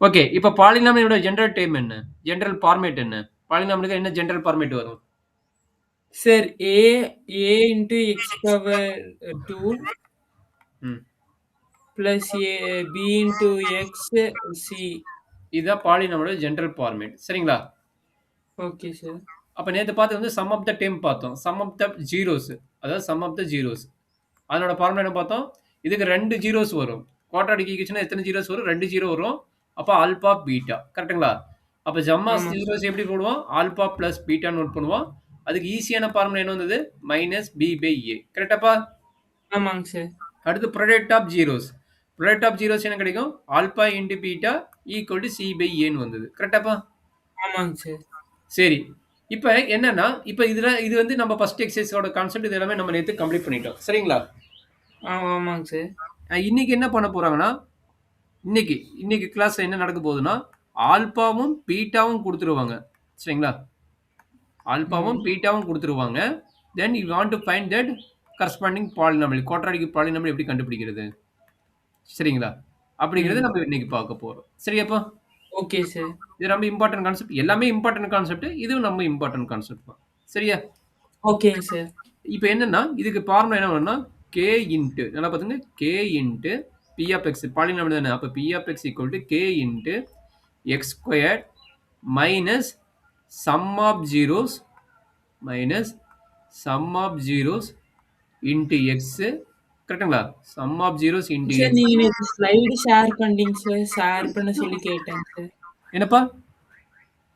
Okay. இப்ப பாலினாமியலோட general term என்ன? General format என்ன? பாலினாமியலுக்கு என்ன ஜெனரல் ஃபார்மேட் வரும்? Sir a into x power 2 ம். plus b into x c. இதுதான் பாலினாமியலோட ஜெனரல் ஃபார்மேட். சரிங்களா? Okay sir. அப்ப நேத்து பார்த்தது வந்து சம் ஆஃப் த டேர்ம் பார்த்தோம். Sum of the zeros. அதாவது சம் ஆஃப் த ஜீரோஸ். அதனோட ஃபார்முலா என்ன பார்த்தோம்? இதுக்கு 2 ஜீரோஸ் வரும். குவாட்ராட்டிக் ஈக்குவேஷன்னா எத்தனை ஜீரோஸ் வரும்? 2 ஜீரோ வரும். அப்ப ஆல்பா, பீட்டா. கரெக்ட்டுங்களா? அப்ப சம் ஆஃப் ஆமா சார். ஜீரோஸ் எப்படி போடுவோம்? ஆல்பா பிளஸ் பீட்டா நோட் பண்ணுவோம். அதுக்கு ஈஸியான ஃபார்முலா என்ன வந்தது? Minus B by A. கரெக்ட்டாப்பா? ஆமாங்க சார். அடுத்து product of zeros. Product of zeros என்ன கிடைக்கும்? Alpha into beta equal to C by ஏன்னு வந்தது. கரெக்ட்டாப்பா? ஆமாங்க சார். சரி. இப்ப என்னன்னா, இப்ப இது வந்து நம்ம ஃபர்ஸ்ட் எக்ஸர்சைஸோட கான்செப்ட் இது எல்லாமே நம்ம நேத்து கம்ப்ளீட் பண்ணிட்டோம். சரிங்களா? ஆமாங்க சார். இன்னைக்கு என்ன பண்ண போறாங்கன்னா, இன்னைக்கு கிளாஸ்ல என்ன நடக்க போகுதுன்னா, ஆல்பாவும், பீட்டாவும் குடுத்துருவாங்க. சரிங்களா? ஆல்பாவும், ம். பீட்டாவும் குடுத்துருவாங்க. Then you want to find that corresponding polynomial. Quadratic polynomial எப்படி கண்டுபிடிக்கிறது? சரிங்களா? அப்படிங்கிறத ம். நம்ம இன்னைக்கு பார்க்க போறோம். சரியாப்பா? Okay sir. இது ரொம்ப இம்பார்ட்டன்ட் கான்செப்ட். எல்லாமே இம்பார்ட்டன்ட் கான்செப்ட். இதுவும் நம்ம இம்பார்ட்டன்ட் கான்செப்ட் தான். சரியா? ஓகேங்க சார். இப்ப என்னன்னா, இதுக்கு ஃபார்முலா என்ன வரும்னா, k இன்டு நல்லா பாத்துங்க. k into p of x polynomial தானே. அப்ப p of x equal to k into x square minus sum of zeros minus sum of zeros into x கரெக்ட்டுங்களா? Sum of zeros into sir x. நீங்க நேத்து slide share பண்ணீங்க sir. Share பண்ண சொல்லி கேட்டேங்க sir. என்னப்பா?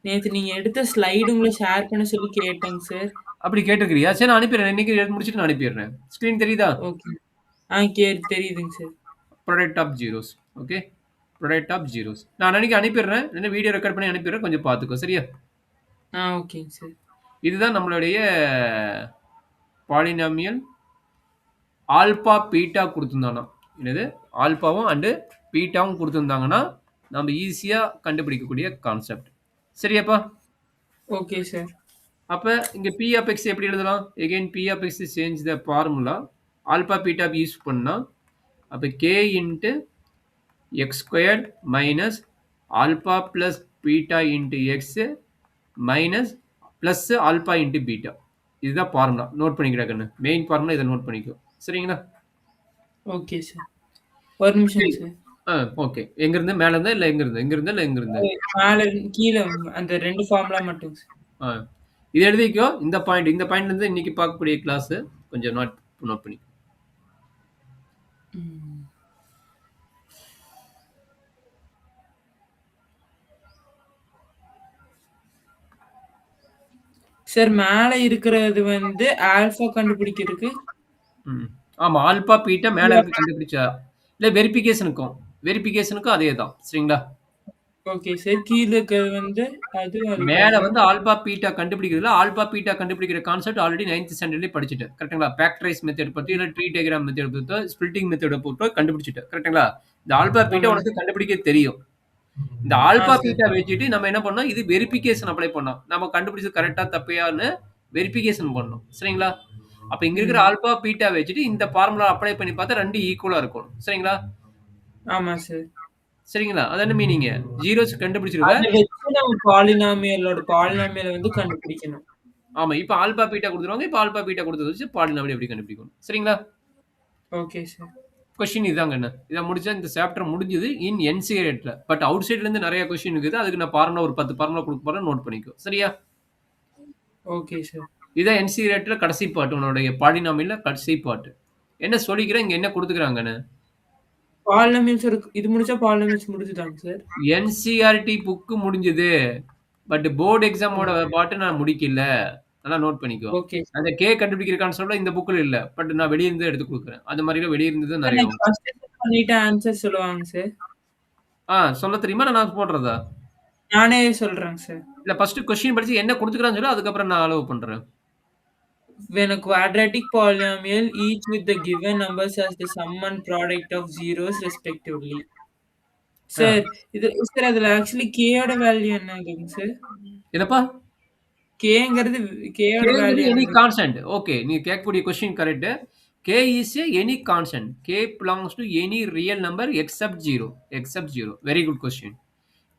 நேத்து நீங்க எடுத்த ஸ்லைடு உங்கள ஷேர் பண்ண சொல்லி கேட்டேங்க சார். அப்படி கேட்டிருக்கிறியா? சரி நான் அனுப்பிடுறேன். இன்னைக்கு எடுத்து முடிச்சுட்டு நான் அனுப்பிடுறேன். ஸ்க்ரீன் தெரியுதா? ஓகே. தெரியுதுங்க sir. Product of zeros. Okay. Product of zeros. நான் அன்னைக்கு அனுப்பிடுறேன். இல்லைன்னா வீடியோ ரெக்கார்ட் பண்ணி அனுப்பிடுறேன். கொஞ்சம் பார்த்துக்கோ. சரியா? ஓகேங்க சார். இதுதான் நம்மளுடைய பாலினாமியல் ஆல்பா பீட்டா கொடுத்துருந்தானா என்னது ஆல்பாவும் அண்டு பீட்டாவும் கொடுத்துருந்தாங்கன்னா நம்ம ஈஸியாக கண்டுபிடிக்கக்கூடிய கான்செப்ட். சரியாப்பா? Okay sir. அப்போ இங்கே பி ஆஃப் எக்ஸ் எப்படி எழுதலாம்? Again P of x change the formula. Alpha beta use பண்ணால் அப்போ K into x square minus alpha plus beta into x minus plus alpha into beta. இதுதான் formula. Note பண்ணிக்கிறா கண்ணு. Main formula இதை note பண்ணிக்கோ. சரிங்களா? Okay sir. ஒரு நிமிஷங்க சார். ஓகே. எங்கிருந்து மேல இருந்தா இல்ல எங்கிருந்து? எங்கிருந்து இல்ல எங்கிருந்து? மேல கீழ அந்த 2 ஃபார்முலா மட்டும் சார். ஆ. இத எழுதிக்கோ. இந்த பாயிண்ட்ல இருந்து இன்னைக்கு பார்க்கக்கூடிய கிளாஸ் கொஞ்சம் நோட் நோட் பண்ணிக்கோ. ம். சார் மேல இருக்கிறது வந்து ஆல்பா கண்டுபிடிக்கிறதுக்கு. ம். ஆமா. ஆல்பா, பீட்டா மேல இருக்கு கண்டுபிடிச்சா. இல்ல வெரிஃபிகேஷனுக்கும் அதே தான். சரிங்களா? Okay sir. கீழ இருக்கிறது வந்து மேல அதுக்காக. வந்து ஆல்பா, பீட்டா கண்டுபிடிக்கிறதுல ஆல்பா, பீட்டா கண்டுபிடிக்கிற கான்செப்ட் ஆல்ரெடி 9th ஸ்டாண்டர்ட்லயே படிச்சுட்டேன். கரெக்ட்டுங்களா? ஃபேக்டரைஸ் மெத்தட் பத்தி இல்ல ட்ரீ டயகிராம் மெத்தட் பத்தோ, ஸ்பிளிட்டிங் மெத்தட போட்டோ கண்டுபிடிச்சுட்டேன். கரெக்ட்டுங்களா? இந்த ஆல்பா, பீட்டா ஆமாங்க உனக்கு சார். கண்டுபிடிக்க தெரியும். இந்த ஆல்பா, சார். பீட்டா வச்சுட்டு நம்ம என்ன பண்ணோம்? இது வெரிஃபிகேஷன் அப்ளை பண்ணோம். நம்ம கண்டுபிடிச்சது கரெக்ட்டா தப்பையான்னு வெரிஃபிகேஷன் பண்ணோம். சரிங்களா? அப்ப இங்க இருக்கிற ம். ஆல்பா, பீட்டா வச்சுட்டு இந்த ஃபார்முலா அப்ளை பண்ணி பார்த்தா 2 ஈக்குவலா இருக்கணும். சரிங்களா? ஆமா சார். சரிங்களா? அது என்ன மீனிங்? ஜீரோஸ் கண்டுபிடிச்சிருவ. அத வச்சு நம்ம பாலினாமியல வந்து கண்டுபிடிக்கணும். ஆமா. இப்ப ஆல்பா, பீட்டா குடுத்துருவாங்க. இப்ப ஆல்பா, பீட்டா குடுத்தத வச்சு பாலினாமியல் எப்படி கண்டுபிடிக்கணும். சரிங்களா? Okay sir. கொஸ்டின் இதாங்க என்ன. இத முடிச்சா இந்த சாப்டர் முடிஞ்சது இன் என்சிஇஆர்டில. பட் அவுட் சைட்ல இருந்து நெறைய கொஸ்டின் இருக்குது. அதுக்கு நான் ஃபார்முலா ஒரு 10 ஃபார்முலா குடுக்க போறேன். நோட் பண்ணிக்கோ. சரியா? Okay sir. இதான் என்சிஇஆர்டில கடைசி பார்ட். உன்னுடைய பாலினாமியல்ல கடைசி பார்ட். என்ன சொல்லிக்கிறேன், இங்க என்ன குடுத்துக்கிறாங்கன்னு. பாலினாமியல்ஸ் இது முடிச்சா பாலினாமியல்ஸ் முடிஞ்சுதாங்க சார்? என்சிஇஆர்டி புக் முடிஞ்சது. பட் போர்டு எக்ஸாமோட ஓகே. பார்ட் நான் முடிக்கல. நல்லா நோட் பண்ணிக்கோ. Okay sir. அந்த கே கண்டுபிடிக்கிற கான்செப்ட்ல இந்த புக்ல இல்ல. பட் நான் வெளிய இருந்து எடுத்து குடுக்குறேன். அந்த மாரிலாம் வெளிய இருந்து தான் சார் நெறைய நீங்க வரும். ஃபர்ஸ்ட் செட் பண்ணிட்டு ஆன்சர் சொல்லுவாங்க சார். சொல்ல தெரியுமா? இல்ல நான் போடுறதா? நானே சொல்றேங்க சார். இல்ல ஃபர்ஸ்ட் கொஸ்டின் படிச்சு என்ன குடுத்துக்கிறான்னு சொல்லு. அதுக்கப்புறம் நான் அலோவ் பண்றேன். When a quadratic polynomial each with the given numbers has the sum and product of zeros respectively. ஆ. சார் சார் அதுல ஆக்சுவலி k யோட வேல்யூ என்னதுங்க சார்? என்னப்பா? kங்கிறது k யோட கேங்கிறது வேல்யூ எனி என்னது? கான்ஸ்டன்ட். ஓகே. நீங்க கேட்கக்கூடிய question correct. K is a any constant. K belongs to any real number except 0. Except 0. Very good question.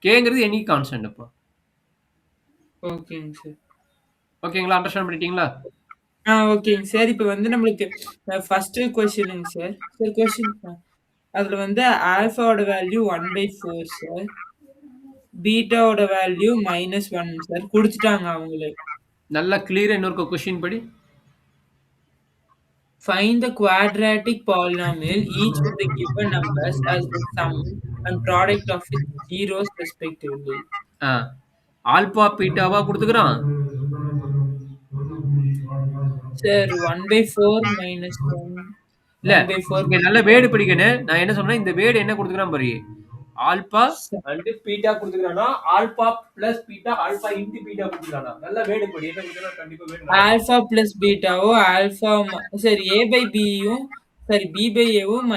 கேங்கிறது எனி கான்ஸ்டன்ட் அப்போ. ஓகேங்க சார். ஓகேங்களா? அண்டர்ஸ்டாண்ட் பண்ணிட்டீங்களா? ஓகேங்க சார். இப்ப வந்து நம்மளுக்கு ஃபர்ஸ்ட் கொஸ்டினுங்க சார். சார் கொஸ்டின் அதுல வந்து ஆல்ஃபாவோட வேல்யூ 1/4 சார். பீட்டாவோட வேல்யூ -1 சார். குடுத்துட்டாங்க அவங்களே. நல்லா கிளியரா இன்னொரு கொஸ்டின் படி. Find the quadratic polynomial each with the given numbers as the sum and product of its zeros respectively. ஆ. ஆல்பா, பீட்டாவா குடுத்துக்கிறான்? சார் 1/4 -1 இல்ல. 1/4 இங்க நல்ல வேர்டு படிக்கணும். நான் என்ன சொன்னேன், இந்த வேர்டு என்ன குடுத்துக்கிறான் பாரு. ஆல்பா அண்ட் பீட்டா குடுத்துக்கிறானா? Alpha plus beta, alpha into beta குடுத்துக்கிறானா? நல்ல வேர்டு படி. என்ன குடுத்துக்கிறான் கண்டிப்பா வேர்டு. ஆல்பா பிளஸ் பீட்டாவோ ஆல்பா சரி ஏ பை பியும் சரி பி பை ஏவும்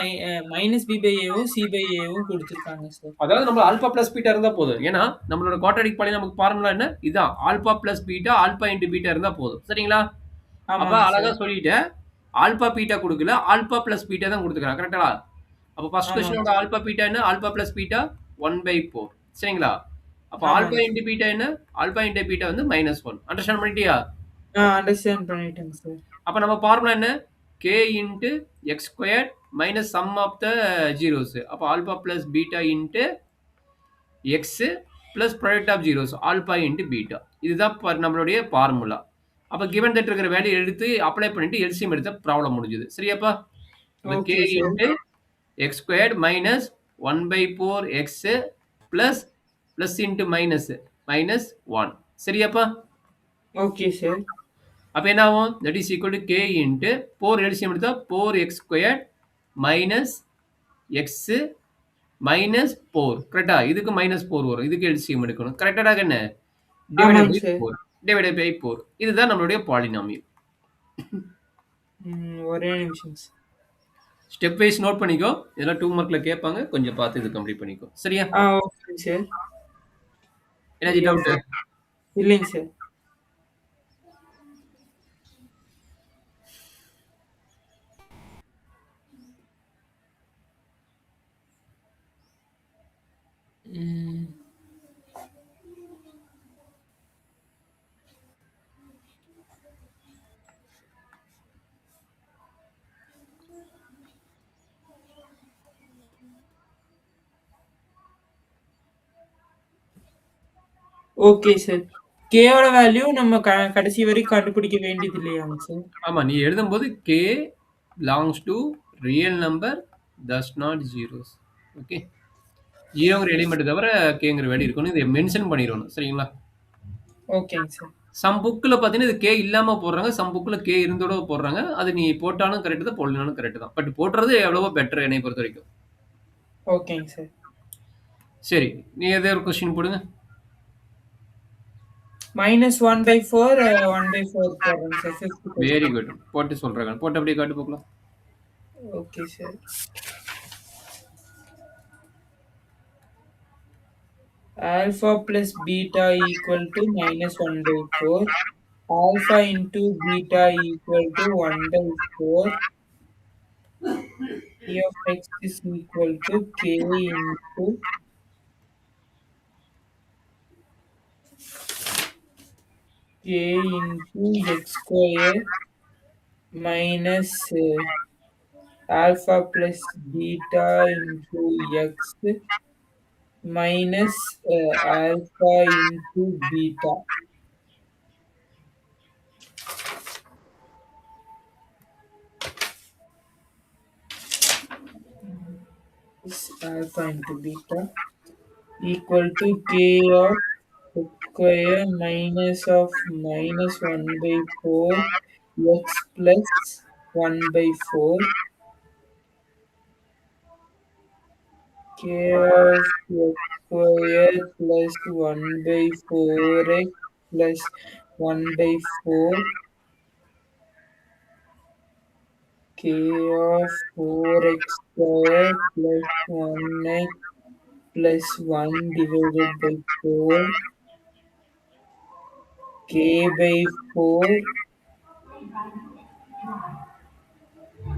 மைனஸ் பி பை ஏவும் சி பை ஏவும் கொடுத்துருக்காங்க சார். அதாவது நம்ம ஆல்பா பிளஸ் பீட்டா இருந்தா போதும். ஏன்னா நம்மளோட குவாட்ராட்டிக் பாலினாமியல் நமக்கு ஃபார்முலா என்ன? இதான் alpha plus beta, alpha into beta இருந்தா போதும். சரிங்களா? அப்ப ஆமாங்க அழகா சார். சொல்லிட்டேன். ஆல்பா பீட்டா குடுக்கல. ஆல்பா பிளஸ் பீட்டா தான் குடுத்துக்கிறான். கரெக்ட்டா? அப்ப ஃபர்ஸ்ட் ஆமாங்க கொஸ்டினோட சார். ஆல்பா பீட்டா என்ன? Alpha plus beta 1/4. சரிங்களா? அப்ப ஆல்பா ஆமாங்க இன்டு சார். பீட்டா என்ன? ஆல்பா இன்டு பீட்டா வந்து -1. அண்டர்ஸ்டாண்ட் பண்ணிட்டியா? அண்டர்ஸ்டாண்ட் பண்ணிட்டேங்க சார். அப்ப நம்ம ஃபார்முலா என்ன? k into x square minus sum of the zeros. அப்ப alpha plus beta into x plus product of zeros alpha into beta. இதுதான் நம்மளுடைய ஃபார்முலா. அப்ப கிவன் தட் இருக்கிற வேல்யூ எடுத்து அப்ளை பண்ணிட்டு எல்சிஎம் எடுத்த ப்ராப்ளம் முடிஞ்சது. சரியாப்பா? அப்ப k okay sir. Into x square minus 1/4 x plus plus into minus minus 1. சரியாப்பா? Okay sir. அப்ப என்ன ஆகும்? That is equal to k into 4 LCM எடுத்தா 4x square minus X minus 4. கரெக்டா? இதுக்கு -4 வரும். இதுக்கு எல்சிஎம் எடுக்கணும். கரெக்டாடா கண்ணு? டிவைடட் ஆமாங்க பை சார். 4. Divided by 4. இதுதான் நம்மளுடைய பாலினாமியல். ஒரே நிமிஷம் சார். ஸ்டெப் வைஸ் நோட் பண்ணிக்கோ. இதெல்லாம் 2 மார்க்ல கேட்பாங்க. கொஞ்சம் பார்த்து இது கம்ப்ளீட் பண்ணிக்கோ. சரியா? Okay sir. என்னாச்சு டவுட்? இல்லைங்க சார். ம். Okay sir. கேவோட வேல்யூ நம்ம கடைசி வரைக்கும் கண்டுபிடிக்க வேண்டியது இல்லையாங்க சார்? ஆமா, நீ எழுதும்போது k belongs to real number thus not zeros. Okay. 0ங்கிற எலிமெண்ட் தவிர kங்கிற வேல்யூ இருக்கணும். இதை மென்ஷன் பண்ணிடணும். சரிங்களா? ஓகேங்க சார். சம் புக்ல பார்த்தீங்கன்னா இது k இல்லாம போடுறாங்க. சம் புக்ல k இருந்தோட போடுறாங்க. அது நீ போட்டாலும் கரெக்ட் தான், போடலனாலும் கரெக்ட் தான். பட் போடுறது எவ்வளவோ பெட்டர் என்னை பொறுத்த வரைக்கும். ஓகேங்க சார். சரி, நீ ஏதோ ஒரு கொஸ்டின் போடுங்க. -1/4 1/4 போடுறேங்க sir. 5th very question. Good. போட்டு சொல்றேன். போட்டு அப்படியே காட்டு பார்க்கலாம். Okay sir. Alpha plus beta equal to -1/4. Alpha into beta equal to 1/4. P of x is equal to k into x square minus alpha plus beta into x minus alpha into beta. Is alpha into beta equal to k of x square minus of -1/4 x plus 1/4 k of x square plus 1/4x plus 1/4 k of 4x square plus 1x plus 1 divided by 4 k by 4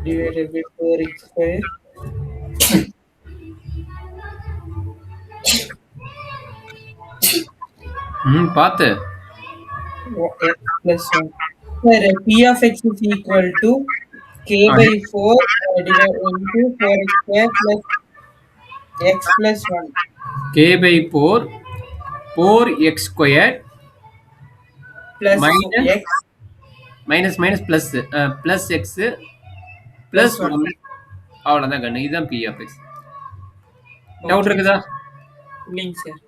divided by 4x square பார்த்து. x plus 1. Sir, p of x is equal to k by 4 divided into 4x square plus x plus 1 k/4 4x square plus minus x minus minus plus plus x plus plus 1. 1. அவ்வளோதான் கண்ணு. இதுதான் P of x. Doubt Okay, இருக்குதா? இல்லைங்க sir.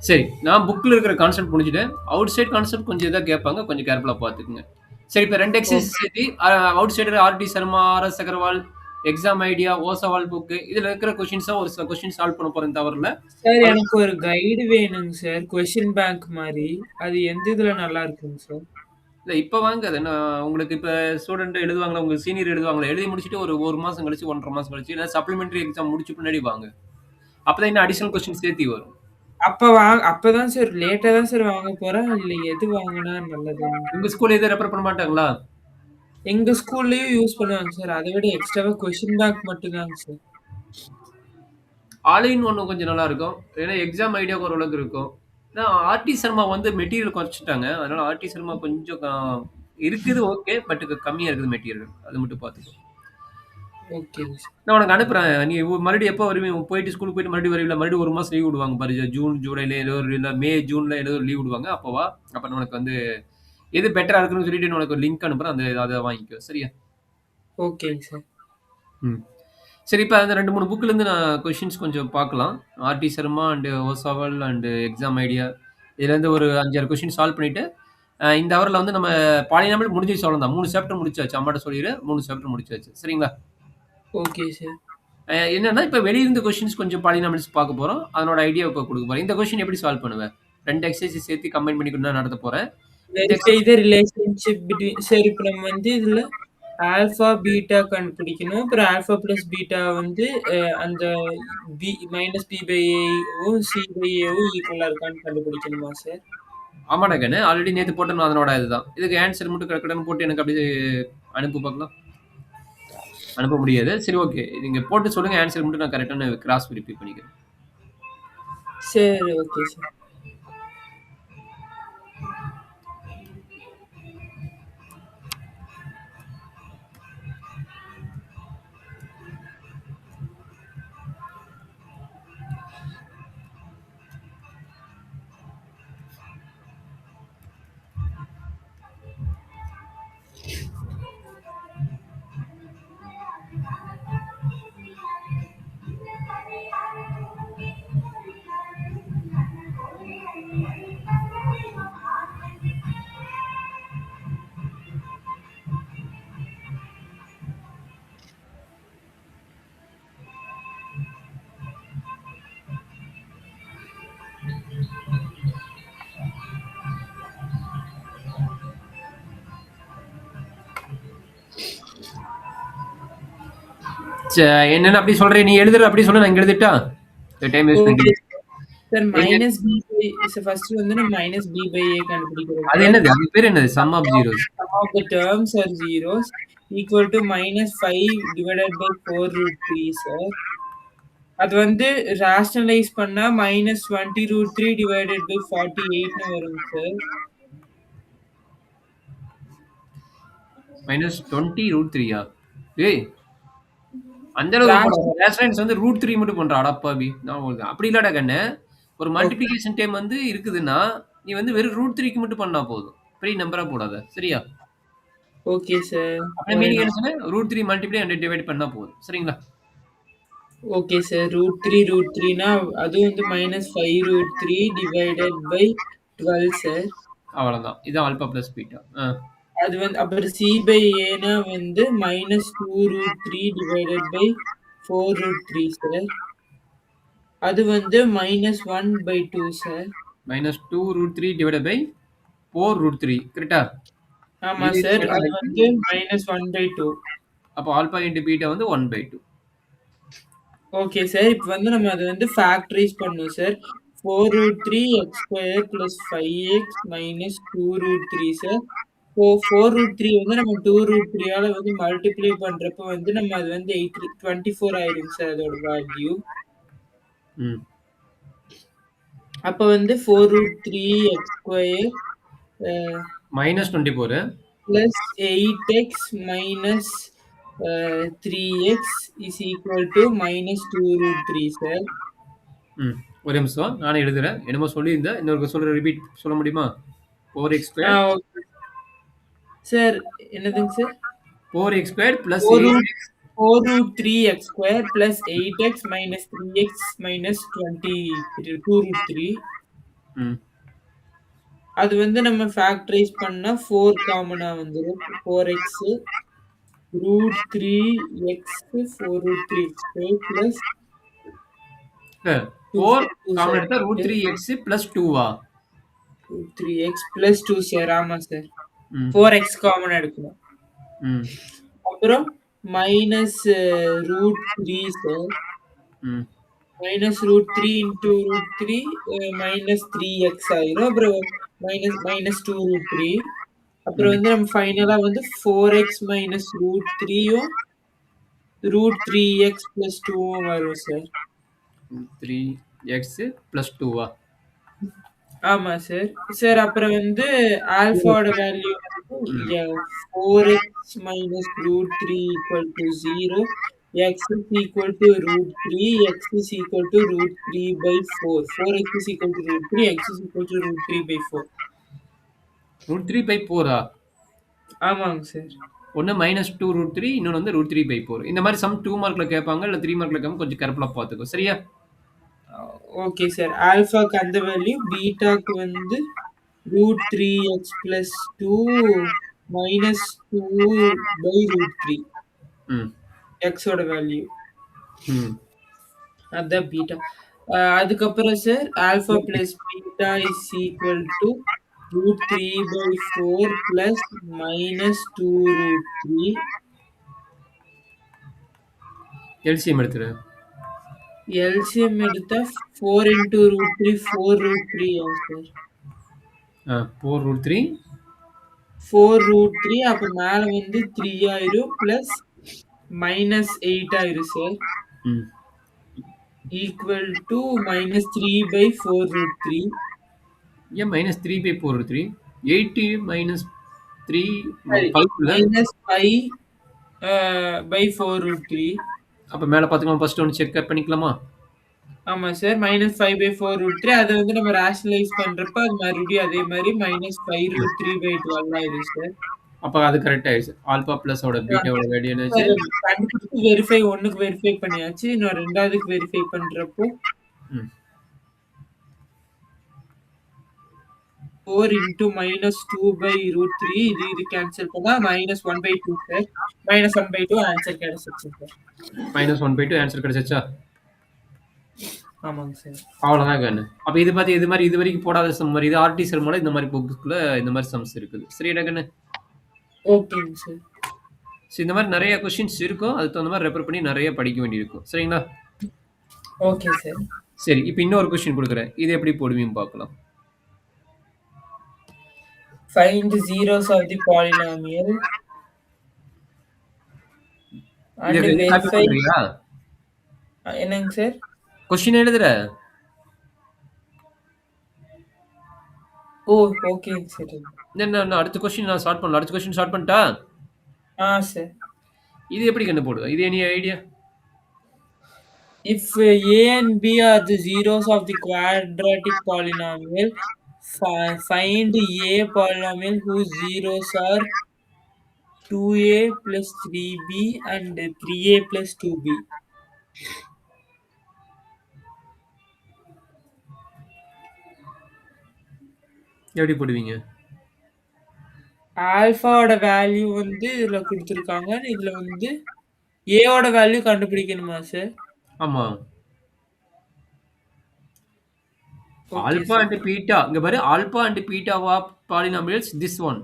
சரி, நான் புக்கில் இருக்கிற concept முடிஞ்சுட்டேன். அவுட் சைட் கான்செப்ட் கொஞ்சம் இதாக கேட்பாங்க, கொஞ்சம் கேர்ஃபுல்லாக பார்த்துக்குங்க. சரி, இப்போ 2 எக்ஸசைஸ் சேர்த்து outsider RD Sharma, RS Agarwal, exam idea, Oswaal book இதில் இருக்கிற கொஷின்ஸாக ஒரு சில கொஷின் சால்வ் பண்ண போகிறேன் தவறில்ல. சார் எனக்கு ஒரு கைடு வேணுங்க சார், கொஸ்டின் பேங்க் மாதிரி. அது எந்த இதில் நல்லா இருக்குங்க சார்? இல்லை, இப்போ வாங்க. அது என்ன உங்களுக்கு இப்போ ஸ்டூடெண்ட் எழுதுவாங்களா, உங்கள் சீனியர் எழுதுவாங்களா, எழுதி முடிச்சுட்டு ஒரு மாதம் கழிச்சு 1.5 மாதம் கழிச்சு இல்லை சப்ளிமெண்ட்ரி எக்ஸாம் முடிச்சு பின்னாடி வாங்க. அப்போ தான் இன்னும் அடிஷனல் கொஸ்டின் சேர்த்தி வரும். அப்பதான் சார் லேட்டா தான் சார் வாங்க போறேன். இல்ல எது வாங்கினா நல்லது? உங்கள் ஸ்கூல் எதுவும் ரெஃபர் பண்ண மாட்டாங்களா? எங்க ஸ்கூல்லயும் யூஸ் பண்ணுவாங்க சார். அதை விட எக்ஸ்ட்ராவா கொஸ்டின் பேங்க் மட்டும் தாங்க சார். ஆல் இன் ஒன் கொஞ்சம் நல்லா இருக்கும். ஏன்னா எக்ஸாம் ஐடியா ஓரளவுக்கு இருக்கும். ஏன்னா ஆர்டி சர்மா வந்து மெட்டீரியல் குறைச்சிட்டாங்க. அதனால ஆர்டி சர்மா கொஞ்சம் இருக்குது, ஓகே, பட் கம்மியாக இருக்குது மெட்டீரியல். அது மட்டும் பார்த்துக்கோ. ஓகேங்க சார். நான் உனக்கு அனுப்புறேன். நீ மறுபடியும் எப்போ வருவீங்க? போயிட்டு ஸ்கூலுக்கு போயிட்டு மறுபடியும் வருவீங்களா? மறுபடியும் ஒரு மாதம் லீவ் விடுவாங்க பாரு. ஜூன் ஜூலைல ஏதோ ஒரு இல்லை மே ஜூனில் ஏதோ ஒரு லீவ் விடுவாங்க. அப்போ வா. அப்போ உனக்கு வந்து எது பெட்டராக இருக்குன்னு சொல்லிட்டு உனக்கு ஒரு லிங்க் அனுப்புகிறேன். அதை வாங்கிக்கோ. சரியா? ஓகேங்க சார். ம். சரி, இப்போ அந்த 2 3 புக்லேருந்து நான் கொஷின்ஸ் கொஞ்சம் பார்க்கலாம். RD Sharma and Oswaal and exam idea இதுலேருந்து ஒரு 5 6 கொஷின் சால்வ் பண்ணிவிட்டு இந்த ஹவரில் வந்து நம்ம பாலினாமியல் முடிஞ்சிச்சு. அவ்வளோதான். 3 சாப்டர் முடிச்சாச்சு. அம்மாட்ட சொல்லிடு, 3 சாப்டர் முடிச்சாச்சு. சரிங்களா? Okay sir. என்னன்னா இப்போ வெளியிருந்து கொஷின்ஸ் கொஞ்சம் பாலினாமியல்ஸ் பார்க்க போகிறோம். அதனோட ஐடியா இப்போ கொடுக்க போகிறேன். இந்த கொஷின் எப்படி சால்வ் பண்ணுவேன்? 2 எக்ஸசைஸ் சேர்த்து கம்பைன் பண்ணி நான் நடத்த போகிறேன். Verify the relationship between. சரி, இப்போ நம்ம வந்து இதுல ஆல்பா பீட்டா கண்டுபிடிக்கணும். அப்புறம் ஆல்பா பிளஸ் பீட்டா வந்து அந்த பி மைனஸ் பி பை ஏவும் சி பை ஏவும் ஈக்குவலா இருக்கான்னு கண்டுபிடிக்கணுமா சார்? ஆமாடா கண்ணு, ஆல்ரெடி நேற்று போட்டேன். அதனோட இதுதான். இதுக்கு ஆன்சர் மட்டும் கரெக்டாக போட்டு எனக்கு அப்படியே அனுப்பு பார்க்கலாம். அனுப்ப முடியாது. சரி, ஓகே, நீங்கள் போட்டு சொல்லுங்கள். ஆன்சர் மட்டும் நான் கரெக்டான கிராஸ் வெரிஃபை பண்ணிக்கிறேன். சரி, ஓகே சார். என்னன்னு அப்படி சொல்றேன்? நீ எழுதுற அப்படி சொல்ல, நான் இங்க எழுதிட்டா டைம் வேஸ்ட் பண்ணி. Sir minus B by first வந்து நம்ம மைனஸ் பி பை ஏ கண்டுபிடிக்கிறோம். அது என்னது? அது பேர் என்னது? Sum of zeros. Sum of the terms are zeros equal to minus 5 divided by 4 root 3 sir. அது வந்து rationalize பண்ணா minus 20 root 3 divided by 48 னு வரும் சார். Minus 20 root 3யா? ஏய், அந்த அளவுக்கு ரேஷனல்ஸ் வந்து ரூட் 3 மட்டும் பண்ற அடப்பாவி. நான் அப்படி இல்லடா கண்ணு. ஒரு மல்டிபிகேஷன் டைம் வந்து இருக்குதுன்னா நீ வந்து வெறும் ரூட் 3க்கு மட்டும் பண்ணா போதும். பெரிய நம்பரா போடாத. சரியா? Okay sir. அப்ப மீனிங் என்ன சொன்னே? ரூட் 3 மல்டிப்ளை அண்ட் டிவைட் பண்ணா போதும். சரிங்களா? Okay sir. ரூட் 3 னா அது வந்து minus 5 root 3 divided by 12 sir. அவ்வளவுதான். இது ஆல்பா பிளஸ் பீட்டா. அது வந்து அப்புறம் சி பை ஏனா வந்து minus 2 root 3 divided by 4 root 3 sir. அது வந்து minus 1 by 2 sir. Minus 2 root 3 divided by 4 root 3. கரெக்டா? ஆமா சார். அது வந்து மைனஸ் 1 பை 2. அப்போ ஆல்பா இன்டு பீட்டா வந்து 1 பை 2. Okay sir. இப்போ வந்து நம்ம அதை வந்து ஃபேக்டரைஸ் பண்ணணும் sir. 4 root 3 x square plus 5x minus 2 root 3 sir. So 4 root 3 வந்து நம்ம 2 ரூட் 3ஆல வந்து மல்டிப்ளை பண்றப்ப வந்து நம்ம அது வந்து 24 ஆயிடும் சார் அதோட வேல்யூ. அப்ப வந்து 4√3x² minus 24 plus 8x minus 3x is equal to minus 2√3 sir. ஒரே நிமிஷம் நானே எழுதுறேன். என்னமோ சொல்லியிருந்தேன். இன்னொரு சொல்ற ரிப்பீட் சொல்ல முடியுமா? 4x² okay. சார் என்னதுங்க sir? 4x² plus 4 8x 4√3x² plus 8x minus 3x minus 2√3. அது வந்து நம்ம ஃபேக்டரைஸ் பண்ணா 4 காமனா வந்துரும். 4x √3x 4√3x² plus 4 common எடுத்தா √3x plus 2வா? 3x plus 2 sir. ஆமா சார். 4x காமன் எடுக்கணும். அப்புறம் minus √3 sir. Minus √3 into √3 minus 3x ஆயிரும். அப்புறம் மைனஸ் 2√3. அப்புறம் வந்து நம்ம ஃபைனலா வந்து 4x மைனஸ் √3யும் √3x plus 2வும் வரும் சார். 3x plus 2வா? ஆமா சார். சார் அப்புறம் வந்து ஆல்பாவோட வேல்யூ வந்து 4x minus √3 equal to 0, x is equal to √3, x is equal to √3 by 4. 4x is equal to √3, x is equal to √3 by 4. √3 by 4ஆ? ஆமாங்க sir. ஒன்று -2√3 இன்னொன்று வந்து √3 by 4. இந்த மாதிரி சம் 2 மார்க்ல கேட்பாங்க இல்லை 3 மார்க்ல கேட்பாங்க. கொஞ்சம் கேர்ஃபுல்லாக பார்த்துக்கோ. சரியா? Okay sir. ஆல்பாக்கு அந்த வேல்யூ, பீட்டாக்கு வந்து √3x plus 2 minus 2 by √3. x ஓட வேல்யூ. அதான் பீட்டா. அதுக்கப்புறம் sir alpha plus beta is equal to √3 by 4 plus minus 2√3. LCM எடுத்துரு. எல்சிஎம் எடுத்தா 4 into √3 4√3 சார். 4√3 4√3 அப்ப மேல வந்து 3 ஆயிரும் பிளஸ் மைனஸ் 8 ஆயிரும் sir. Equal to minus 3 by 4√3. ஏன் -3 by 4√3? 8 minus 3 minus 5 by 4√3. அப்போ மேலே பார்த்துக்கலாம். ஃபர்ஸ்ட் ஒன்று செக் பண்ணிக்கலாமா? ஆமா சார். -5 by 4√3 அதை வந்து நம்ம ரேஷனலைஸ் பண்றப்ப அது மறுபடியும் அதே மாதிரி -5√3 by 12 ஆயிடும் சார். அப்போ அது கரெக்ட் ஆயிடுச்சு. ஆல்பா பிளஸோட பீட்டாவோட வேல்யூ என்னச்சு? கண்டுபிடிச்சு வெரிஃபை ஒன்னுக்கு வெரிஃபை பண்ணியாச்சு. இன்னும் ரெண்டாவதுக்கு வெரிஃபை பண்றப்போ 4 into -2 by √3 இது கேன்சல் பண்ணா -1 by 2 சார். -1 by 2 ஆன்சர் கிடைச்சிருச்சு சார். -1 by 2 ஆன்சர் கிடைச்சிச்சா? ஆமாங்க சார். அவ்வளோதான் கண்ணு. அப்போ இது பார்த்து இது மாதிரி இது வரைக்கும் போடாத சம் மாதிரி இது ஆர்டி செல்மோட இந்த மாதிரி புக்குல இந்த மாதிரி சம்ஸ் இருக்குது. சரிடா கண்ணு? ஓகேங்க சார். ஸோ இந்த மாதிரி நிறைய கொஸ்டின்ஸ் இருக்கும். அதுக்கு தகுந்த மாதிரி ரெஃபர் பண்ணி நிறைய படிக்க வேண்டியிருக்கும். சரிங்களா? Okay sir. சரி, இப்போ இன்னொரு கொஸ்டின் கொடுக்குறேன். இது எப்படி போடுவீங்க பார்க்கலாம். Find the zeros of the polynomial and verify. என்னங்க சார்? கொஸ்டின் எழுதுற? ஓ ஓகே சார். என்ன அடுத்த கொஸ்டின் நான் ஸ்டார்ட் பண்ணலாம். அடுத்த கொஸ்டின் ஸ்டார்ட் பண்ணிட்டா? சார். இது எப்படி கண்டு போடுவா? இது any idea? If a and b are the zeros of the quadratic polynomial, find a polynomial whose zeros are 2a plus 3b and 3a plus 2b. எப்படி போடுவீங்க? ஆல்பாவோட வேல்யூ வந்து இதுல கொடுத்துருக்காங்க. இதுல வந்து ஏவோட வேல்யூ கண்டுபிடிக்கணுமா சார்? ஆமா. ஆல்பா அண்ட் பீட்டா இங்க பாரு. Alpha and beta of polynomials this one.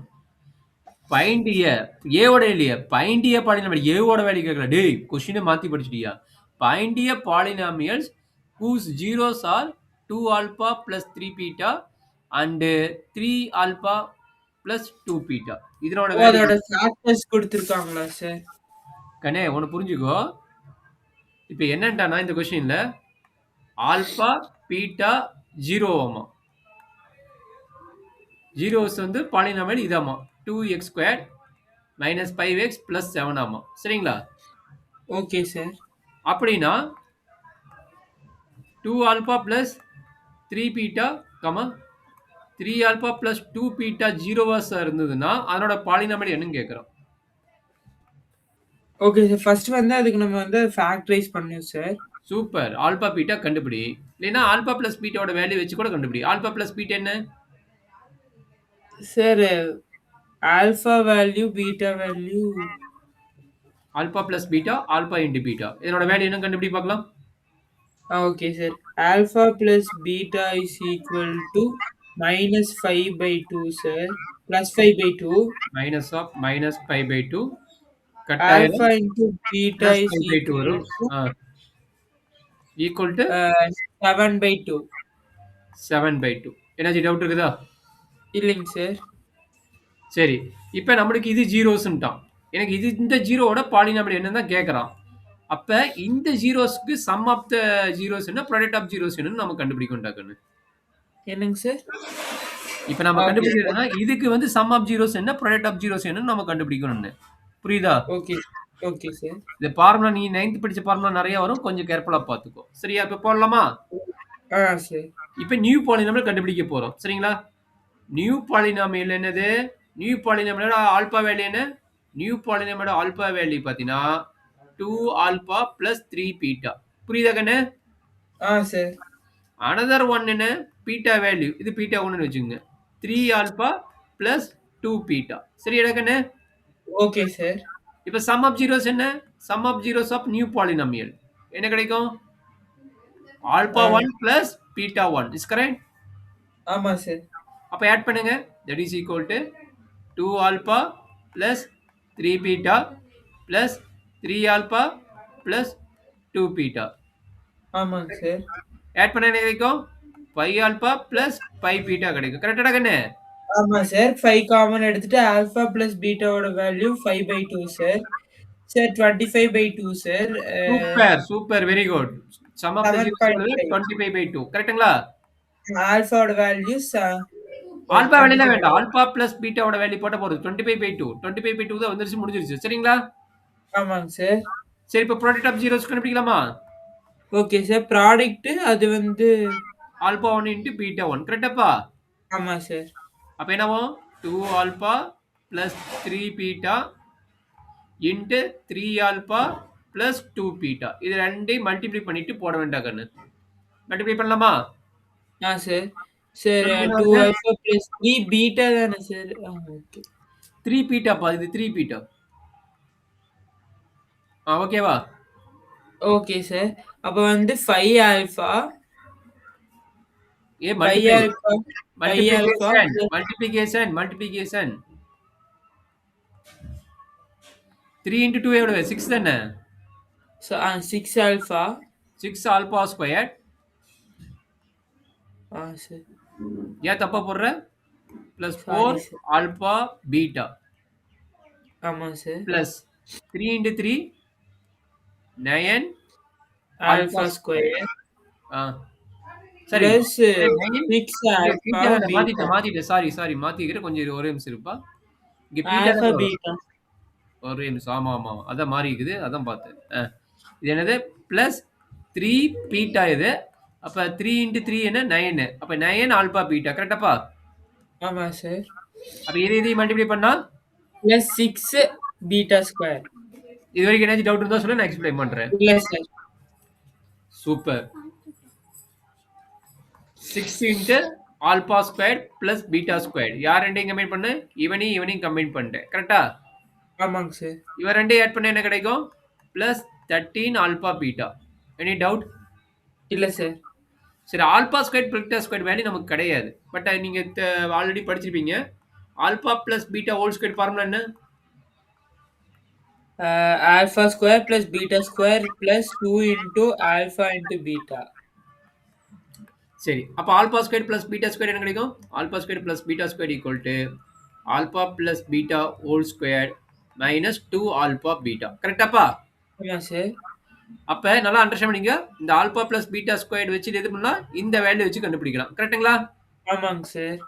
Find ஏவோட இல்லையா? Find a polynomial. ஏவோட வேல்யூ கேட்கல. டேய் கொஸ்டினை மாத்தி படிச்சிட்டியா? Find a polynomials whose zeros are 2 alpha plus 3 beta and 3 alpha plus 2 beta. இதனோட அதோட ஃபேக்டர்ஸ் கொடுத்திருக்காங்களா சார்? கண்ணே ஒன்னு புரிஞ்சுக்கோ. இப்போ என்னன்ட்டானா இந்த கொஸ்டின்ல ஆல்பா பீட்டா 0 ஆமா. ஜீரோஸ் வந்து polynomial இதாமா 2x² minus 5x plus 7 ஆமா. சரிங்களா? Okay sir. அப்படின்னா 2 alpha plus 3 beta comma 3 alpha plus 2 beta ஜீரோவா இருந்ததுன்னா அதனோட பாலினாமியல் என்னன்னு கேட்குறோம். Okay sir. ஃபர்ஸ்ட் வந்து அதுக்கு நம்ம வந்து ஃபேக்டரைஸ் பண்ணணும் சார். சூப்பர். ஆல்பா பீட்டா கண்டுபிடி. இல்லைன்னா ஆல்பா பிளஸ் பீட்டாவோட வேல்யூ வச்சு கூட கண்டுபிடி. ஆல்பா பிளஸ் பீட்டா என்ன? Sir alpha value, beta value. Alpha plus beta, alpha into beta. இதனோட வேல்யூ என்ன கண்டுபிடி பார்க்கலாம். Okay sir. Alpha plus beta is equal to -5/2 sir. +5/2. Minus of -5/2 cut alpha ஆயிரும். Into beta plus is 5/2 equal வரும். To equal to 7/2. 7/2. என்னாச்சு, doubt இருக்குதா? இல்லைங்க sir. சரி. இப்போ நம்மளுக்கு இது ஜீரோஸ்ன்ட்டான். எனக்கு இந்த ஜீரோவோட பாலினாமியல் என்னன்னு தான் கேட்குறான். அப்ப இந்த ஜீரோஸ்க்கு சம் ஆஃப் த ஜீரோஸ் என்ன, ப்ராடக்ட் ஆஃப் ஜீரோஸ் என்னன்னு நம்ம கண்டுபிடிக்கணும் டக்குன்னு. என்னங்க சார்? இப்போ நம்ம ஓகே கண்டுபிடிக்கிறதுனா இதுக்கு வந்து சம் ஆஃப் ஜீரோஸ் என்ன, ப்ராடக்ட் ஆஃப் ஜீரோஸ் என்னன்னு நம்ம கண்டுபிடிக்கணும்னு. புரியுதா? ஓகே. Okay sir. இந்த ஃபார்முலா நீ 9th படிச்ச ஃபார்முலா நிறைய வரும். கொஞ்சம் கேர்ஃபுல்லா பார்த்துக்கோ. சரியா? இப்போ போடலாமா? சார். இப்போ நியூ பாலினாமியல் கண்டுபிடிக்க போறோம். சரிங்களா? நியூ பாலினாமியல் என்னது? நியூ பாலினாமியலோட ஆல்பா வேல்யூ என்ன? நியூ பாலினாமியலோட ஆல்பா வேல்யூ பார்த்தீங்கன்னா 2 ஆல்பா பிளஸ் 3 பீட்டா. புரியுதா கண்ணு? சார். அனதர் ஒன் என்ன? Beta value. இது பீட்டா 1ன்னு வச்சுக்கோங்க. 3 ஆல்பா பிளஸ் 2 பீட்டா. சரியா கண்ணு? Okay sir. இப்போ சம் ஆஃப் ஜீரோஸ் என்ன? Sum of zeros of new polynomial என்ன கிடைக்கும்? Alpha 1 plus beta 1 is correct? ஆமா சார். அப்போ ஆட் பண்ணுங்க. That is equal to 2 alpha plus 3 beta plus 3 alpha plus 2 beta. ஆமாங்க சார். ஆட் பண்ண என்ன கிடைக்கும்? 5 ஆல்பா பிளஸ் 5 பீட்டா கிடைக்கும். கரெக்டாடா கண்ணு? ஆமா சார். 5 காமன் எடுத்துட்டு ஆல்பா பிளஸ் பீட்டாவோட value 5/2 sir. Sir 25/2 sir. Super super very good. Sum of the zeros 7.5. 25/2 கரெக்ட்டுங்களா? ஆல்பாவோட வேல்யூ ஆல்பா வேல்யூலாம் வேண்டாம். 25/2. ஆல்பா பிளஸ் பீட்டாவோட வேல்யூ போட்டா போதும். 25/2 25/2 தான் வந்துருச்சு, முடிஞ்சிருச்சு. சரிங்களா? ஆமாங்க சார். சரி, இப்போ ப்ராடக்ட் ஆஃப் ஜீரோஸ் கண்டுபிடிக்கலாமா? Okay sir. ப்ராடக்ட் அது வந்து ஆல்பா 1 இன்டு பீட்டா 1 கரெக்டாப்பா? ஆமா சார். அப்போ என்னவும் 2 alpha plus 3 beta into 3 alpha plus 2 beta. இது ரெண்டையும் மல்டிப்ளை பண்ணிட்டு போட வேண்டாம் கண்ணு. மல்டிப்ளை பண்ணலாமா? Sir. Sir 2 alpha plus 3 beta தானே சார்? ஓகே. 3 பீட்டாப்பா, இது 3 பீட்டா. ஓகேவா? Okay sir. அப்ப வந்து 5 ஆல்பா ஏ 5 ஆல்பா 5 ஆல்பா மல்டிப்ளிகேஷன் 3 இன்டு 2 எவ்வளவு? 6 தானே? 6 ஆல்பா 6 ஆல்பா ஸ்கொயர். சார். ஏன் தப்பா போடுற? Plus sorry 4 sir. Alpha beta ஆமா sir. Plus 3 into 3 9 alpha square சரி. பிளஸ் 9 6 ஆல்பா பீட்டா மாத்திட்டேன். சாரி மாத்திக்கிறேன். கொஞ்சம் ஒரே நிமிஷம் இருப்பா. இங்க பீட்டா ஆல்பா தான் வரும். பீட்டா. ஒரே நிமிஷம். ஆமா அதான் மாறி இருக்குது. அதான் பார்த்தேன். இது என்னது? பிளஸ் 3 பீட்டா இது. அப்ப 3 இன்டு 3 என்ன? 9. அப்ப 9 ஆல்பா பீட்டா கரெக்டாப்பா? ஆமா சார். அப்ப இதையும் மல்டிப்ளை பண்ணா பிளஸ் 6 பீட்டா ஸ்கொயர். இது வரைக்கும் ஏதாச்சும் டவுட் இருந்தா சொல்ல, நான் எக்ஸ்பிளைன் பண்றேன். இல்ல sir. Super. 6 into alpha square plus beta square. யார் ரெண்டையும் கம்பைன் பண்ணு? இவனையும் கம்பைன் பண்ணிட்டேன். கரெக்டா? ஆமாங்க சார். இவன் ரெண்டையும் ஆட் பண்ண என்ன கிடைக்கும்? Plus 13 alpha beta. Any doubt? இல்ல சார். சரி, alpha square beta square value நமக்கு கிடையாது. பட் நீங்க ஆல்ரெடி படிச்சிருப்பீங்க. Alpha plus beta whole square formula என்ன? Alpha square plus beta square plus 2 into alpha into beta. சரி, அப்போ alpha square plus beta square என்ன கிடைக்கும்? Alpha square plus beta square equal to alpha plus beta whole square minus 2 alpha beta. கரெக்டாப்பா? ஆமா sir. அப்ப நல்லா understand பண்ணிங்க. இந்த ஆல்பா பிளஸ் பீட்டா ஸ்கொயர்ட் வச்சு எது பண்ணலாம்? இந்த வேல்யூ வச்சு கண்டுபிடிக்கலாம். கரெக்ட்டுங்களா? ஆமாங்க சார்.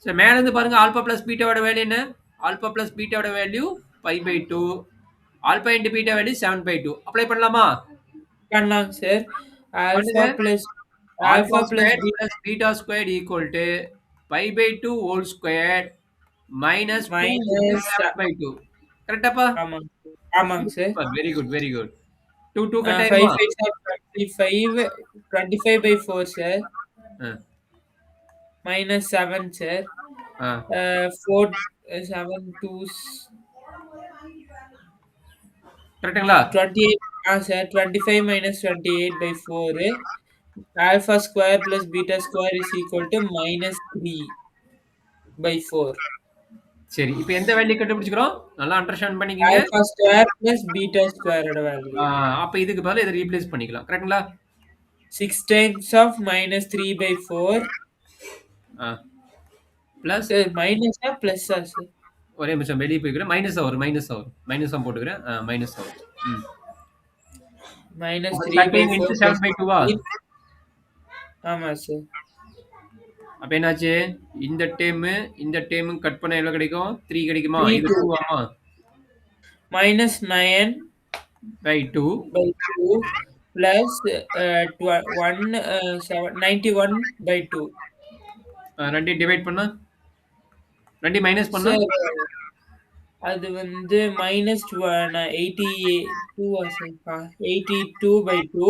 சோ மேல இருந்து பாருங்க ஆல்பா பிளஸ் பீட்டாவோட வேல்யூ என்ன? ஆல்பா பிளஸ் பீட்டாவோட value by by 2. Alpha into beta value 7/2. Apply பண்ணலாமா? பண்ணலாங்க சார். பண்ணுங்க. Alpha plus alpha alpha plus squared plus beta squared equal to by by 2 whole squared minus 2 into minus 7/2. கரெக்டாப்பா? ஆமாங்க ஆமாங்க sir. Super. Very good, very good. 2 2 cut 5 ஆயிருமா? 5 sir 25 25/4 sir. ஆ, minus 7 sir. ஆ. 4 7 2 கரெக்ட்டுங்களா? 28 sir 25 minus 28/4 alpha square plus beta square is equal to minus 3/4 சரி. இப்ப எந்த value கண்டுபிடிச்சுக்கிறோம்? நல்லா அண்டர்ஸ்டாண்ட் பண்ணிக்கங்க. alpha square plus beta square ஓட வேல்யூ அப்ப இதுக்கு பதிலா இத ரீப்ளேஸ் பண்ணிக்கலாம். கரெக்ட்டுங்களா? 6 times of minus 3/4 ஆ. பிளஸ் சார் மைனஸா பிளஸ்ஸா சார் ஒரே நிமிஷம் வெளிய போய்க்கிறேன். மைனஸா வரும், மைனஸா வரும். மைனஸா போட்டுக்கிறேன். மைனஸா வரும். ம். minus அப்ப 13 3/4 into plus 7/2வா? 15 ஆமா சார் அப்ப என்னாச்சு? இந்த டேர்ம் கட் பண்ணா எவ்வளவு கிடைக்கும்? 3 கிடைக்குமா? 3 இது 2 ஆமா? minus 9 by 2 by 2 plus 91/2 ரெண்டையும் டிவைட் பண்ணா? ரெண்டையும் மைனஸ் பண்ணா? சார் அது வந்து minus 82 சார் 82/2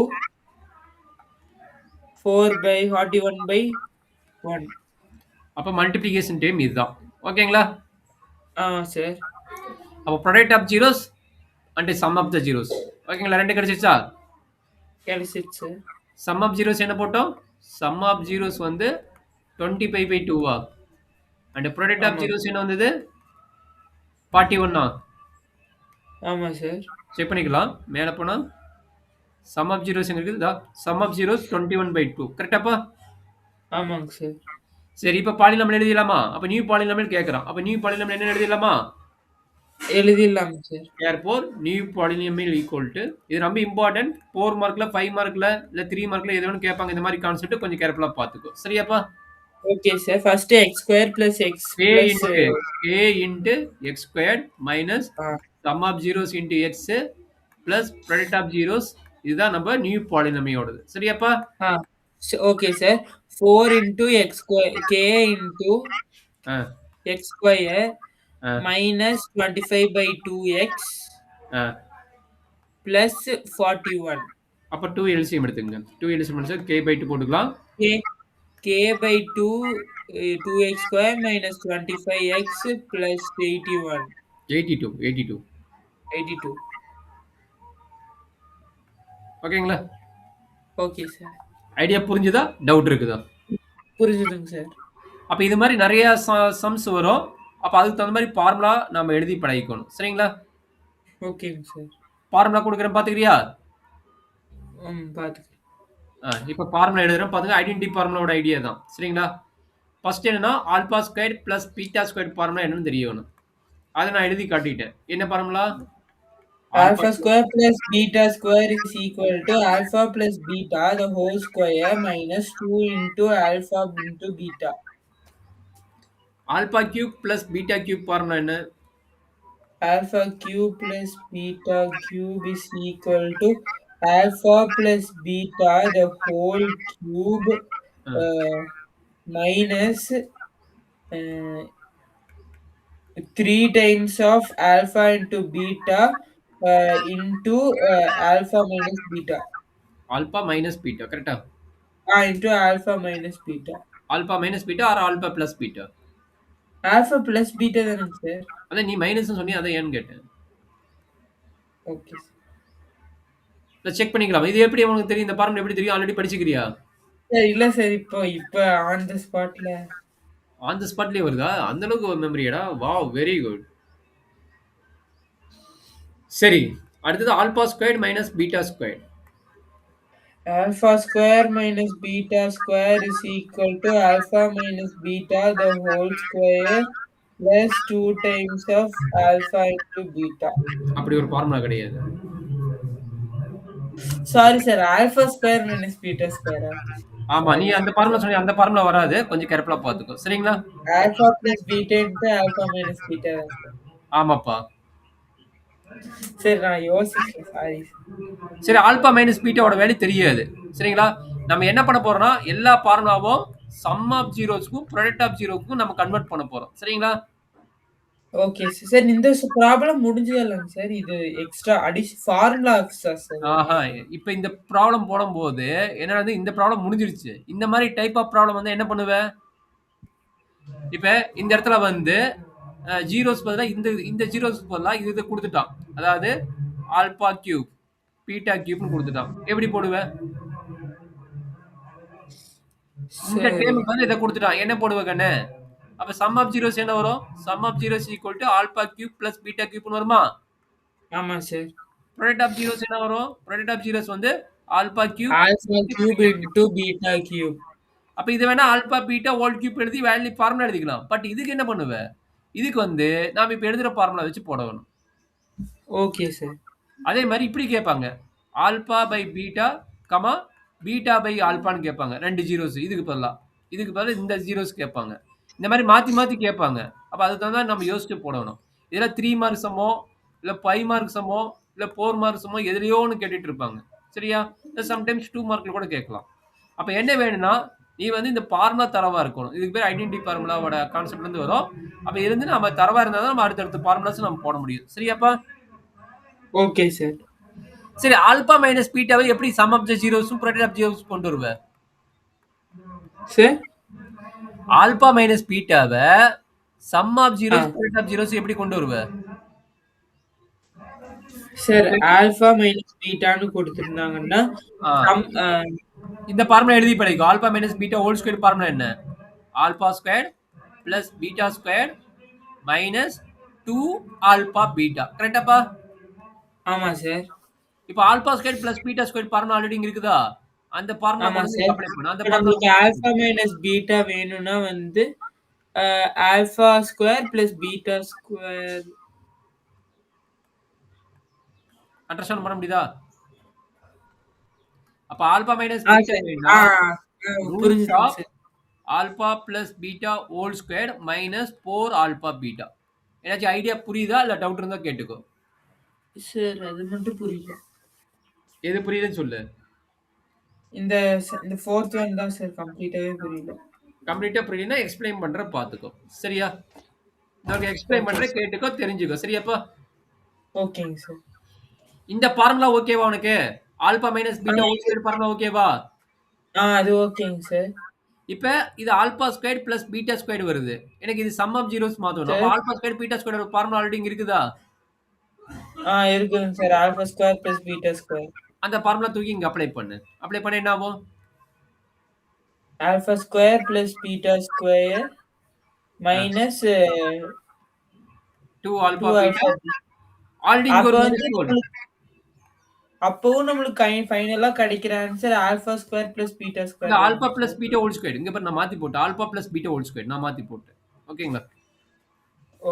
4/41/1 அப்ப மல்டிப்ளிகேஷன் டேர்ம் இதுதான். ஓகேங்களா? சார் அப்ப product of zeros and sum of the zeros. ஓகேங்களா? ரெண்டு கிடைச்சிருச்சா? கிடைச்சிச்சு சார் சம் ஆஃப் ஜீரோஸ் என்ன போட்டோம்? சம் ஆஃப் ஜீரோஸ் வந்து 25/2வா? அண்ட் ப்ராடக்ட் ஆஃப் ஆமா ஜீரோஸ் என்ன வந்தது? 41ஆ? ஆமா சார் செக் பண்ணிக்கலாம். மேல போனா சம் ஆஃப் ஜீரோஸ் எங்க இருக்குது? Sum of zeros 21/2. கரெக்டாப்பா? ஆமாங்க சார் சரி இப்ப பாலினாமியல் எழுதிடலாமா? அப்ப நியூ பாலினாமியல் கேக்குறான். அப்ப நியூ பாலினாமியல் என்ன எழுதிடலாமா? எழுதிடலாங்க sir therefore new polynomial equal to இது ரொம்ப இம்பார்ட்டன்ட். 4 மார்க்ல 5 மார்க்ல இல்ல 3 மார்க்ல எது வேணும் கேட்பாங்க. இந்த மாதிரி கான்செப்ட் கொஞ்சம் கேர்ஃபுல்லா பாத்துக்கோ. சரியாப்பா? Okay sir first x square plus x k plus into x squared minus sum of zeros into x plus product of zeros இதுதான் நம்ம நியூ பாலினாமியோடது. சரியாப்பா? Okay sir 4 into x square k into ஆ, x square ஆ, minus 25/2x ஆ. plus 41 அப்ப 2 LCM எடுத்துங்க. 2 LCM எடுத்தா k/2 போட்டுக்கலாம். k/2 2x square minus 25x plus 81 82 82 ஓகேங்களா? ஓகே சார் ஐடியா புரிஞ்சுதா? டவுட் இருக்குதா? புரிஞ்சுதுங்க சார் அப்ப இது மாதிரி நிறைய சம்ஸ் வரும். அப்ப அதுக்கு தகுந்த மாதிரி ஃபார்முலா நாம எழுதி பழகிக்கணும். சரிங்களா? ஓகேங்க சார் ஃபார்முலா கொடுக்குறேன் பாத்துக்கிறியா? பார்த்துக்கிறேன் இப்ப ஃபார்முலா எழுதுறேன் பாத்துங்க. ஐடென்டிட்டி ஃபார்முலாவோட ஐடியா தான். சரிங்களா? ஃபர்ஸ்ட் என்னன்னா alpha square plus beta square formula என்னன்னு தெரியணும். அதை நான் எழுதி காட்டிட்டேன். என்ன formula? alpha square plus beta square is equal to alpha plus beta the whole square minus 2 into alpha into beta. Alpha cube plus beta cube formula என்ன? Alpha cube plus beta cube is equal to alpha plus beta the whole cube minus 3 times of alpha into beta into alpha minus beta. Alpha minus beta கரெக்டா? Into alpha minus beta. Alpha minus beta or alpha plus beta? Alpha plus beta தானே sir அதான் நீ minus சொன்னி அதை ஏன்னு கேட்டேன். Okay check பண்ணிக்கலாம். இது எப்படி உனக்கு தெரியும்? இந்த ஃபார்முலா எப்படி தெரியும்? ஆல்ரெடி படிச்சுக்கிறியா? சார் இல்ல சார் இப்போ ஆன் தி ஸ்பாட்ல ஆன் தி ஸ்பாட்லயே வருதா? அந்த அளவுக்கு மெமரியாடா? Wow very good. சரி அடுத்தது alpha squared minus beta squared. alpha square minus beta square is equal to alpha minus beta the whole square plus 2 times of alpha into beta. அப்படி ஒரு formula கிடையாது. Sorry sir. Alpha square minus beta ஸ்கொயரா? ஆமா. நீ sorry அந்த sir. Formula சொன்னியே, அந்த formula வராது. கொஞ்சம் கேர்ஃபுல்லா பார்த்துக்கோ. சரிங்களா? Alpha plus beta into alpha minus beta தான் சார். ஆமாப்பா. சரி நான் யோசிக்கிறேன். சாரி. சரி, ஆல்பா மைனஸ் பீட்டாவோட வேல்யூ தெரியாது. சரிங்களா? நம்ம என்ன பண்ண போறோம்னா, எல்லா ஃபார்முலாவும் சம் ஆஃப் ஜீரோஸ்க்கும் ப்ராடக்ட் ஆஃப் ஜீரோக்கும் நம்ம கன்வெர்ட் பண்ண போறோம். சரிங்களா? Okay sir. சார் இந்த ப்ராப்ளம் முடிஞ்சதா இல்லைங்க சார்? இது எக்ஸ்ட்ரா ஃபார்முலா எக்ஸ்ட்ரா சார் இது? ஆஹா. இப்ப இந்த ப்ராப்ளம் போடும்போது என்னது, இந்த ப்ராப்ளம் முடிஞ்சிருச்சு. இந்த மாதிரி டைப் ஆஃப் ப்ராப்ளம் வந்து என்ன பண்ணுவ? இப்ப இந்த இடத்துல வந்து ஜீரோஸ் பதிலா இந்த இந்த ஜீரோஸ் பதிலா இது கொடுத்துட்டான். அதாவது ஆல்பா கியூப் பீட்டா கியூப்னு கொடுத்துட்டான். எப்படி போடுவ? இந்த சரி. டேர்முக்கு வந்து இதை கொடுத்துட்டான். என்ன போடுவ கண்ணு? அப்ப சம் ஆஃப் ஜீரோஸ் என்ன வரும்? Sum of zeros equal to alpha cube plus beta கியூப்னு வருமா? ஆமா சார். ப்ராடக்ட் ஆஃப் ஜீரோஸ் என்ன வரும்? ப்ராடக்ட் ஆஃப் ஜீரோஸ் வந்து alpha cube alpha cube into beta cube. அப்ப இது வேணா ஆல்பா பீட்டா ஹோல் கியூப் எழுதி வேல்யூ ஃபார்முலா எழுதிக்கலாம். பட் இதுக்கு என்ன பண்ணுவ? இதுக்கு வந்து நாம இப்ப எழுதுற ஃபார்முலா வச்சு போடணும். Okay sir. அதே மாதிரி இப்படி கேட்பாங்க. Alpha by beta comma beta by ஆல்பான்னு கேட்பாங்க. 2 ஜீரோஸ் இதுக்கு பதிலா. இதுக்கு பதிலா இந்த ஜீரோஸ் கேட்பாங்க. இந்த மாதிரி மாத்தி மாத்தி கேட்பாங்க. அப்ப அதுக்கு தகுந்த மாதிரி நம்ம யோசிச்சு போடணும். இதெல்லாம் 3 மார்க் சம்மோ, இல்ல 5 மார்க் சம்மோ, இல்ல 4 மார்க் சம்மோ எதுலயோ ஒண்ணு கேட்டுட்டு இருப்பாங்க. சரியா? சம்டைம்ஸ் 2 மார்க்ல கூட கேட்கலாம். அப்ப என்ன வேணும்னா, நீ வந்து இந்த ஃபார்முலா தரவா இருக்கணும். இதுக்கு பேர் ஐடென்டிட்டி ஃபார்முலாவோட கான்செப்ட்ல இருந்து வரும். அப்ப இருந்து நம்ம தரவா இருந்தா தான் நம்ம அடுத்தடுத்த ஃபார்முலாஸ் நம்ம போட முடியும். சரியாப்பா? Okay sir. சரி, ஆல்பா மைனஸ் பீட்டாவை எப்படி சம் ஆஃப் த ஜீரோஸும் ப்ராடக்ட் ஆஃப் ஜீரோஸ் கொண்டு வருவ? சார் ஆல்பா மைனஸ் பீட்டாவை sum of zeros product of zeros எப்படி கொண்டு வருவ? சார் ஆல்பா மைனஸ் பீட்டான்னு கொடுத்திருந்தாங்கன்னா இந்த ஃபார்முலா எழுதி படிக்கோ. Alpha minus beta whole square formula என்ன? Alpha square plus beta square minus 2 alpha beta. கரெக்டாப்பா? ஆமா சார். இப்போ alpha square plus beta square formula already இங்க இருக்குதா? அந்த ஃபார்முலா ஆமா கொண்டு சார். அப்ளை பண்ணு. அந்த நம்மளுக்கு ஃபார்முலா ஆல்பா மைனஸ் பீட்டா வேணும்னா வந்து alpha square plus beta square. Understand பண்ண முடியுதா? அப்ப ஆல்பா மைனஸ் பீட்டா வேணும்னா ரூட் புரிஞ்சுதுங்க of sir. Alpha plus beta whole square minus 4 alpha beta. ஏதாச்சும் ஐடியா புரியுதா? இல்ல டவுட் இருந்தா கேட்டுக்கோ. சார் அது மட்டும் புரியல. எது புரியுதுன்னு சொல்லு. இந்த இந்த ஃபோர்த் ஒன் தான் சார் கம்ப்ளீட்டாவே புரியல. கம்ப்ளீட்டா புரியலனா எக்ஸ்பிளைன் பண்ற பாத்துக்கோ. சரியா? நான் எக்ஸ்பிளைன் பண்றேன், கேட்டுக்கோ, தெரிஞ்சுக்கோ. சரியாப்பா? ஓகேங்க சார். இந்த ஃபார்முலா ஓகேவா உனக்கு? Alpha minus beta whole square formula ஓகேவா? அது ஓகேங்க சார். இப்ப இது alpha square plus beta square வருது. எனக்கு இது சம் ஆஃப் ஜீரோஸ் மாத்தணும். அப்ப alpha square beta square formula already இங்க இருக்குதா? இருக்குங்க sir. Alpha square plus beta square. அந்த ஃபார்முலா தூக்கி இங்க அப்ளை பண்ணு. அப்ளை பண்ண என்ன ஆகும்? Alpha square plus beta square minus 2 alpha beta. Already இங்க ஒரு மைனஸ் போடு. அப்பவும் நம்மளுக்கு ஃபைனலா கிடைக்கிற answer alpha square plus beta square. இல்ல alpha plus beta whole square. இங்க பாரு நான் மாத்தி போட்டேன். Alpha plus beta whole square நான் மாத்தி போட்டேன். ஓகேங்களா?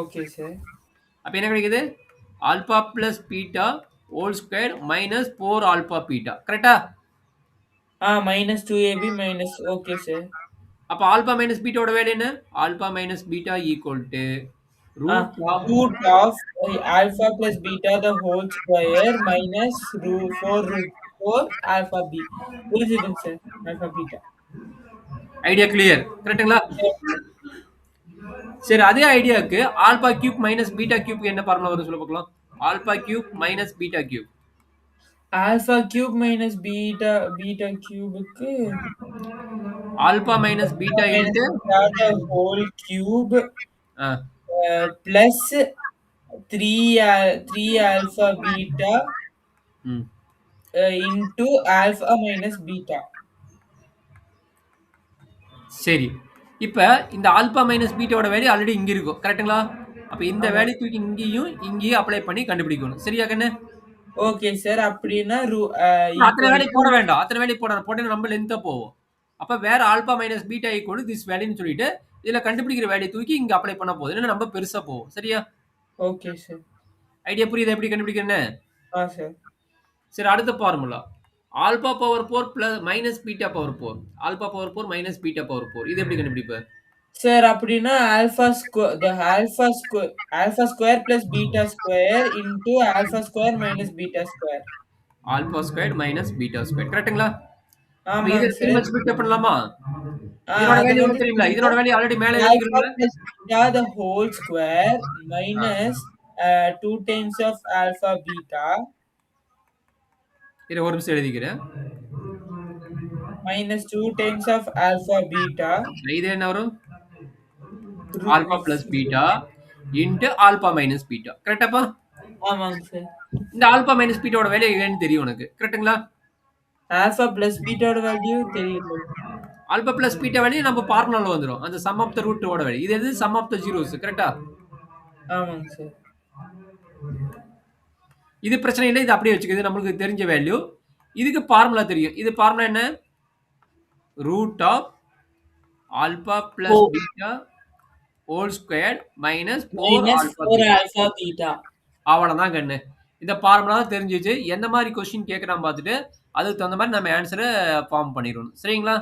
Okay sir. அப்ப என்ன கிடைக்குது? Alpha plus beta whole square minus 4 alpha beta. கரெக்ட்டா? Minus 2ab minus. Okay sir. அப்ப ஆல்பா மைனஸ் பீட்டாவோட வேல்யூ என்ன? Alpha minus beta equal to root of alpha plus beta the whole square minus 4 alpha b. புரிஞ்சுதுங்க sir. alpha beta. Idea clear. கரெக்ட்டுங்களா? சரி, அதே ஐடியாக்கு alpha cube minus beta cube என்ன formula வரும் சொல்ல பார்க்கலாம். Alpha cube minus beta cube. Alpha cube minus beta கியூபுக்கு alpha minus beta into whole cube plus 3 alpha beta into alpha minus beta. சரி, இப்ப இந்த ஆல்பா மைனஸ் பீட்டாவோட வேல்யூ ஆல்ரெடி இங்க இருக்கும். கரெக்ட்டுங்களா? அப்ப இந்த வேல்யூ தூக்கி இங்கேயும் அப்ளை பண்ணி கண்டுபிடிக்கணும். சரியா கண்ணு? Okay sir. அப்படின்னா அத்தனை வேல்யூ போட வேண்டாம். அத்தனை வேல்யூ போட்டா நம்ம லென்த்தா போகும். அப்ப வேற alpha minus beta equal this வேல்யூன்னு சொல்லிட்டு இதுல கண்டுபிடிக்கிற வேல்யூ தூக்கி இங்க அப்ளை பண்ண போகுது. ஏன்னா நம்ம பெருசா போகும். சரியா? Okay sir. ஐடியா புரியுதா எப்படி கண்டுபிடிக்கிறேன்னு? சார். சரி, அடுத்த formula. Alpha power 4 plus minus beta power 4. Alpha power 4 minus beta power 4. இது எப்படி கண்டுபிடிப்ப? சார் அப்படின்னா alpha square plus beta square into alpha square minus beta square. Alpha square minus beta square. கரெக்ட்டுங்களா? அப்ப இத ஆமாங்க சார். திரும்ப ஸ்ப்ளிட் பண்ணலாமா? இதனோட அது வேல்யூ வந்து உங்களுக்கு தெரியுங்களா? இதனோட வேல்யூ ஆல்ரெடி மேல ஆல்பா எழுதிக்கிறோம்ல? Plus beta the whole square minus 2 times of alpha beta இத ஒரு நிமிஷம் எழுதிக்கிறேன். Minus 2 times of alpha beta இது என்ன வரும்? Alpha plus beta into alpha minus beta. கரெக்டாப்பா? ஆமாங்க சார். இந்த ஆல்பா மைனஸ் பீட்டாவோட வேல்யூ என்னன்னு தெரியும் உனக்கு. கரெக்ட்டுங்களா? ஆல்பா பிளஸ் பீட்டாவோட வேல்யூ தெரியல. ஆல்பா பிளஸ் பீட்டா வேல்யூ நம்ம ஃபார்முலால வந்துரும். அந்த சம் ஆஃப் த ரூட் ஓட வேல்யூ. இது எது? Sum of the zeros. கரெக்ட்டா? ஆமாங்க சார். இது பிரச்சனை இல்ல. இது அப்படியே வச்சுக்க. இது நம்மளுக்கு தெரிஞ்ச வேல்யூ. இதுக்கு ஃபார்முலா தெரியும். இது ஃபார்முலா என்ன? Root of alpha plus beta whole square minus 4 minus alpha 4 beta. Alpha beta. அவ்வளவுதான் கண்ணு. இந்த ஃபார்முலா தான் தெரிஞ்சுச்சு. எந்த மாதிரி கொஸ்டின் கேட்கறான் பார்த்துட்டு அதுக்கு தகுந்த மாதிரி நம்ம ஆன்சரை ஃபார்ம் பண்ணிடணும். சரிங்களா?